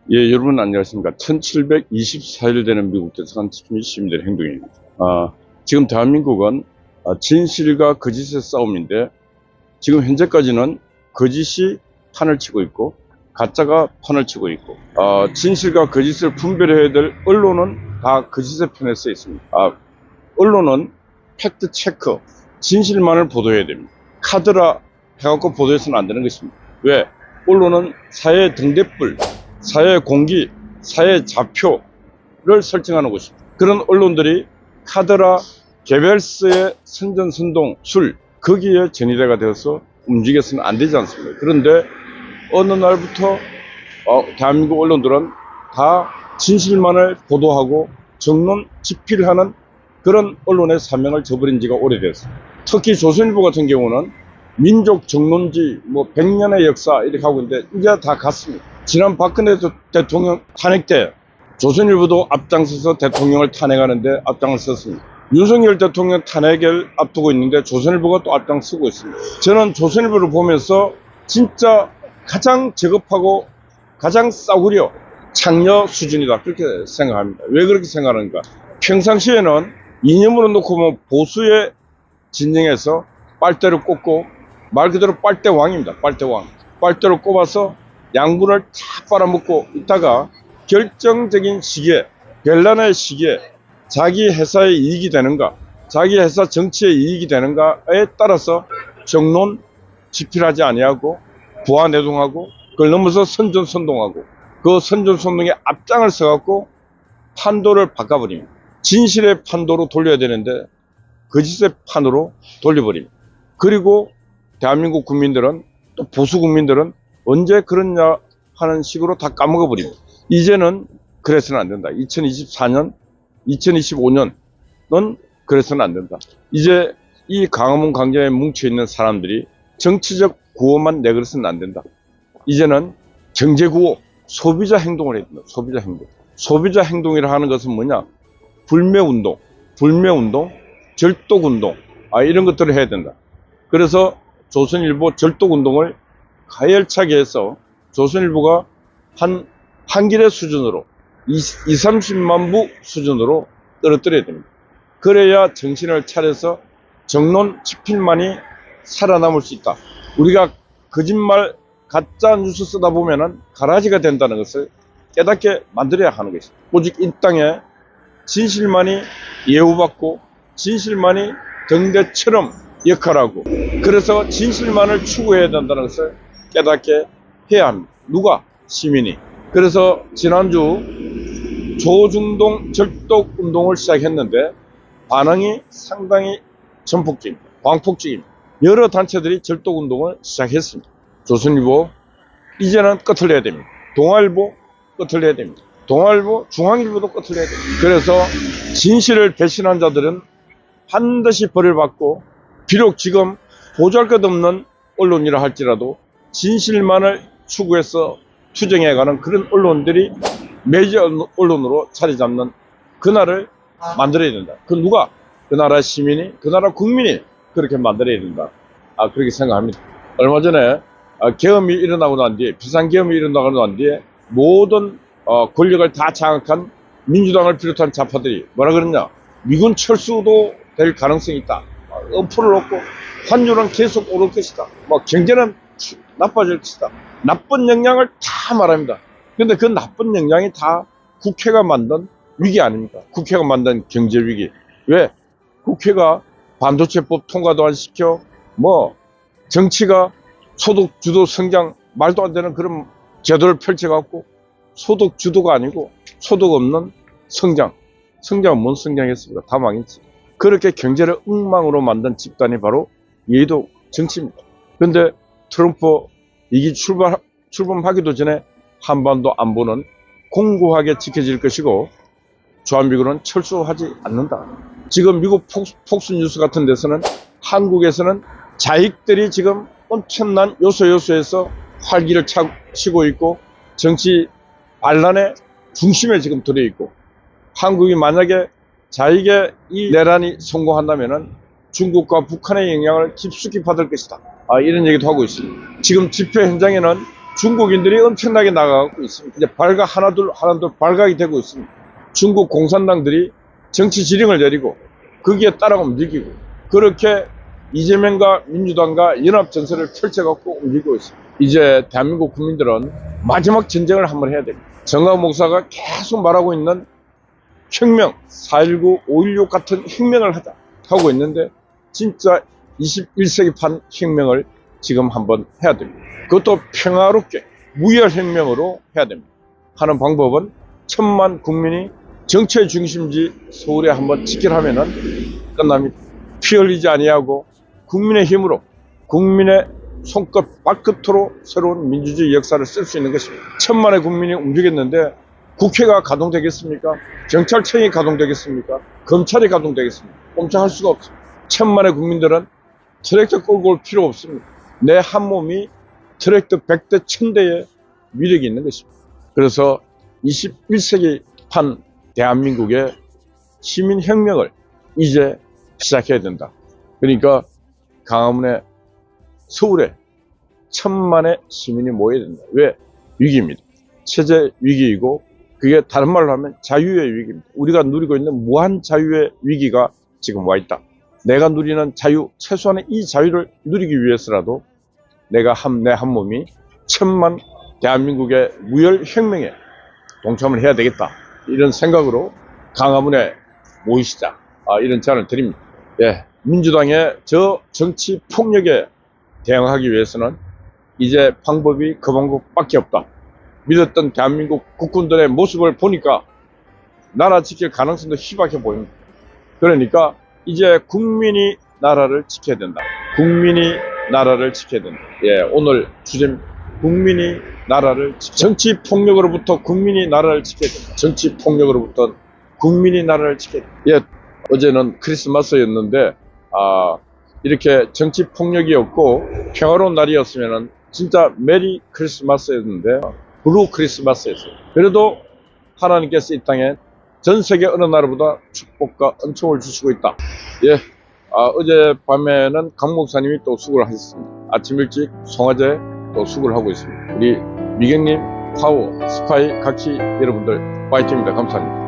예, 여러분 안녕하십니까. 1724일 되는 미국 대사관 시민들의 행동입니다. 지금 대한민국은 진실과 거짓의 싸움인데, 지금 현재까지는 거짓이 판을 치고 있고 가짜가 판을 치고 있고, 진실과 거짓을 분별해야 될 언론은 다 거짓의 편에 서 있습니다. 언론은 팩트 체크, 진실만을 보도해야 됩니다. 카드라 해갖고 보도해서는 안 되는 것입니다. 왜? 언론은 사회의 등대불, 사회의 공기, 사회의 좌표를 설정하는 곳입니다. 그런 언론들이 카드라, 개별스의 선전선동, 술, 거기에 전이대가 되어서 움직여서는 안 되지 않습니까? 그런데 어느 날부터 대한민국 언론들은 다 진실만을 보도하고 정론 집필하는 그런 언론의 사명을 저버린 지가 오래됐습니다. 특히 조선일보 같은 경우는 민족 정론지 100년의 역사 이렇게 하고 있는데 이제 다 갔습니다. 지난 박근혜 대통령 탄핵 때 조선일보도 앞장서서 대통령을 탄핵하는데 앞장섰습니다. 윤석열 대통령 탄핵을 앞두고 있는데 조선일보가 또 앞장서고 있습니다. 저는 조선일보를 보면서 진짜 가장 저급하고 가장 싸구려 창녀 수준이다, 그렇게 생각합니다. 왜 그렇게 생각하는가? 평상시에는 이념으로 놓고 보면 보수의 진영에서 빨대를 꽂고, 말 그대로 빨대왕입니다. 빨대왕. 빨대를 꼽아서 양분을 탁 빨아먹고 있다가 결정적인 시기에, 별난의 시기에 자기 회사의 이익이 되는가, 자기 회사 정치의 이익이 되는가에 따라서 정론 집필하지 아니하고 부하내동하고, 그걸 넘어서 선전선동하고, 그 선전선동의 앞장을 서갖고 판도를 바꿔버립니다. 진실의 판도로 돌려야 되는데 거짓의 판으로 돌려버립니다. 그리고 대한민국 국민들은, 또 보수 국민들은 언제 그러냐 하는 식으로 다 까먹어버립니다. 이제는 그래서는 안 된다. 2024년, 2025년은 그래서는 안 된다. 이제 이 광화문 광장에 뭉쳐있는 사람들이 정치적 구호만 내걸어서는 안 된다. 이제는 경제구호, 소비자 행동을 해야 된다. 소비자 행동. 소비자 행동이라 하는 것은 뭐냐? 불매운동, 절독운동, 이런 것들을 해야 된다. 그래서 조선일보 절독운동을 가열차게 해서 조선일보가 한길의 수준으로 30만 부 수준으로 떨어뜨려야 됩니다. 그래야 정신을 차려서 정론 집필만이 살아남을 수 있다. 우리가 거짓말, 가짜 뉴스 쓰다 보면은 가라지가 된다는 것을 깨닫게 만들어야 하는 것입니다. 오직 이 땅에 진실만이 예우받고 진실만이 등대처럼 역할하고, 그래서 진실만을 추구해야 된다는 것을 깨닫게 해야 합니다. 누가? 시민이. 그래서 지난주 조중동 절독운동을 시작했는데 반응이 상당히 전폭적입니다. 광폭적입니다. 여러 단체들이 절독운동을 시작했습니다. 조선일보 이제는 끝을 내야 됩니다. 동아일보 끝을 내야 됩니다. 동아일보, 중앙일보도 끝을 내야 됩니다. 그래서 진실을 배신한 자들은 반드시 벌을 받고, 비록 지금 보잘것없는 언론이라 할지라도 진실만을 추구해서 투쟁해가는 그런 언론들이 메이저 언론으로 자리 잡는 그날을 만들어야 된다. 그 누가? 그 나라 시민이, 그 나라 국민이 그렇게 만들어야 된다. 그렇게 생각합니다. 얼마 전에 계엄이 일어나고 난 뒤에, 비상계엄이 일어나고 난 뒤에 모든 권력을 다 장악한 민주당을 비롯한 좌파들이 뭐라 그러냐? 미군 철수도 될 가능성이 있다. 엄포를 놓고 환율은 계속 오를 것이다. 경제는 나빠질 것이다. 나쁜 영향을 다 말합니다. 근데 그 나쁜 영향이 다 국회가 만든 위기 아닙니까? 국회가 만든 경제 위기. 왜? 국회가 반도체법 통과도 안 시켜, 정치가 소득 주도 성장, 말도 안 되는 그런 제도를 펼쳐갖고 소득 주도가 아니고 소득 없는 성장. 성장은 뭔 성장했습니까? 다 망했지. 그렇게 경제를 엉망으로 만든 집단이 바로 여의도 정치입니다. 그런데 트럼프 이기 출범하기도 전에 한반도 안보는 공고하게 지켜질 것이고 주한미군은 철수하지 않는다. 지금 미국 폭스뉴스 같은 데서는, 한국에서는 자익들이 지금 엄청난 요소에서 활기를 치고 있고 정치 반란의 중심에 지금 들어있고, 한국이 만약에 자익의 이 내란이 성공한다면은 중국과 북한의 영향을 깊숙이 받을 것이다. 이런 얘기도 하고 있습니다. 지금 집회 현장에는 중국인들이 엄청나게 나가고 있습니다. 이제 하나둘 발각이 되고 있습니다. 중국 공산당들이 정치 지령을 내리고 거기에 따라 움직이고 그렇게 이재명과 민주당과 연합 전선을 펼쳐갖고 움직이고 있습니다. 이제 대한민국 국민들은 마지막 전쟁을 한번 해야 됩니다. 정강 목사가 계속 말하고 있는 혁명, 4.19, 5.16 같은 혁명을 하고 있는데 진짜 21세기판 혁명을 지금 한번 해야 됩니다. 그것도 평화롭게 무혈혁명으로 해야 됩니다. 하는 방법은 1,000만 국민이 정치의 중심지 서울에 한번 직결하면은 끝납니다. 피 흘리지 아니하고 국민의 힘으로 국민의 손끝 발끝으로 새로운 민주주의 역사를 쓸 수 있는 것입니다. 1,000만의 국민이 움직였는데 국회가 가동되겠습니까? 경찰청이 가동되겠습니까? 검찰이 가동되겠습니까? 꼼짝할 수가 없습니다. 1,000만의 국민들은 트랙터 끌고 올 필요 없습니다. 내 한 몸이 트랙터 100대 1000대의 위력이 있는 것입니다. 그래서 21세기판 대한민국의 시민혁명을 이제 시작해야 된다. 그러니까 광화문에 서울에 1,000만의 시민이 모여야 된다. 왜? 위기입니다. 체제 위기이고 그게 다른 말로 하면 자유의 위기입니다. 우리가 누리고 있는 무한 자유의 위기가 지금 와 있다. 내가 누리는 자유, 최소한의 이 자유를 누리기 위해서라도 내가 내 한 몸이 1,000만 대한민국의 무혈혁명에 동참을 해야 되겠다. 이런 생각으로 광화문에 모이시자. 이런 제안을 드립니다. 예, 민주당의 저 정치 폭력에 대응하기 위해서는 이제 방법이 그 방법밖에 없다. 믿었던 대한민국 국군들의 모습을 보니까 나라 지킬 가능성도 희박해 보입니다. 그러니까 이제 국민이 나라를 지켜야 된다. 국민이 나라를 지켜야 된다. 예, 오늘 주제는 국민이 나라를 정치 폭력으로부터 국민이 나라를 지켜야 된다. 정치 폭력으로부터 국민이 나라를 지켜야 된다. 예, 어제는 크리스마스였는데 이렇게 정치 폭력이 없고 평화로운 날이었으면 진짜 메리 크리스마스였는데 블루 크리스마스였어요. 그래도 하나님께서 이 땅에 전 세계 어느 나라보다 축복과 은총을 주시고 있다. 예, 어젯밤에는 강 목사님이 또 수고를 하셨습니다. 아침 일찍 송화제 또 수고를 하고 있습니다. 우리 미경님, 파워, 스파이, 각시 여러분들 파이팅입니다. 감사합니다.